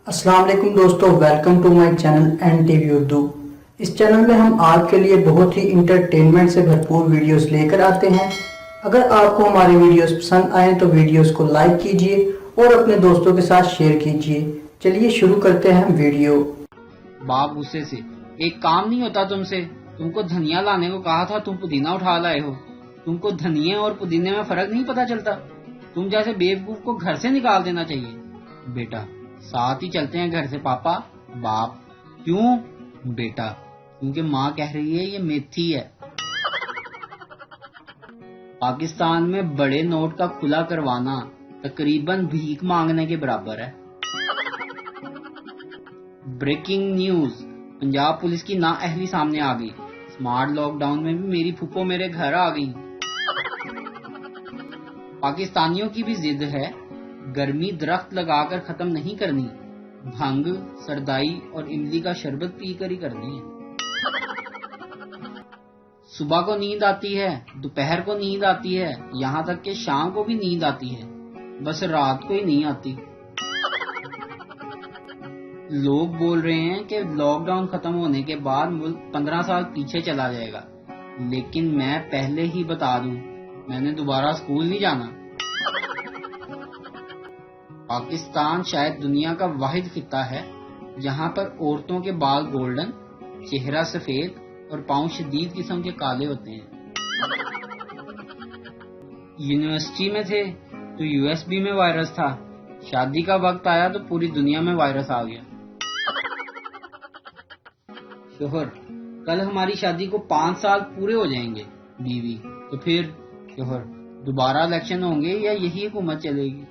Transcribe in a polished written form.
السلام علیکم دوستو، welcome to my channel N T V Urdu. اس چینل میں ہم آپ کے لیے بہت ہی انٹرٹینمنٹ سے بھرپور ویڈیوز لے کر آتے ہیں۔ اگر آپ کو ہماری ویڈیوز پسند آئیں تو ویڈیوز کو لائک کیجئے اور اپنے دوستوں کے ساتھ شیئر کیجئے۔ چلیے شروع کرتے ہیں ویڈیو۔ باپ غصے سے، ایک کام نہیں ہوتا تم سے؟ تم کو دھنیا لانے کو کہا تھا، تم پودینہ اٹھا لائے ہو۔ تم کو دھنیے اور پودینے میں فرق نہیں پتا چلتا؟ تم جیسے بیوقوف کو گھر سے نکال دینا چاہیے۔ بیٹا، ساتھ ہی چلتے ہیں گھر سے پاپا۔ باپ، کیوں؟ بیٹا، کیونکہ ماں کہہ رہی ہے یہ میتھی ہے۔ پاکستان میں بڑے نوٹ کا کھلا کروانا تقریباً بھیک مانگنے کے برابر ہے۔ بریکنگ نیوز، پنجاب پولیس کی نااہلی سامنے آ گئی۔ سمارٹ لاک ڈاؤن میں بھی میری پھوپھو میرے گھر آ گئی۔ پاکستانیوں کی بھی ضد ہے، گرمی درخت لگا کر ختم نہیں کرنی، بھنگ، سردائی اور املی کا شربت پی کر ہی کرنی ہے۔ صبح کو نیند آتی ہے، دوپہر کو نیند آتی ہے، یہاں تک کہ شام کو بھی نیند آتی ہے، بس رات کو ہی نہیں آتی۔ لوگ بول رہے ہیں کہ لاک ڈاؤن ختم ہونے کے بعد ملک 15 سال پیچھے چلا جائے گا، لیکن میں پہلے ہی بتا دوں، میں نے دوبارہ اسکول نہیں جانا۔ پاکستان شاید دنیا کا واحد خطہ ہے جہاں پر عورتوں کے بال گولڈن، چہرہ سفید اور پاؤں شدید قسم کے کالے ہوتے ہیں۔ یونیورسٹی میں تھے تو USB میں وائرس تھا، شادی کا وقت آیا تو پوری دنیا میں وائرس آ گیا۔ شوہر، کل ہماری شادی کو 5 سال پورے ہو جائیں گے۔ بیوی، تو پھر؟ شوہر، دوبارہ الیکشن ہوں گے یا یہی حکومت چلے گی؟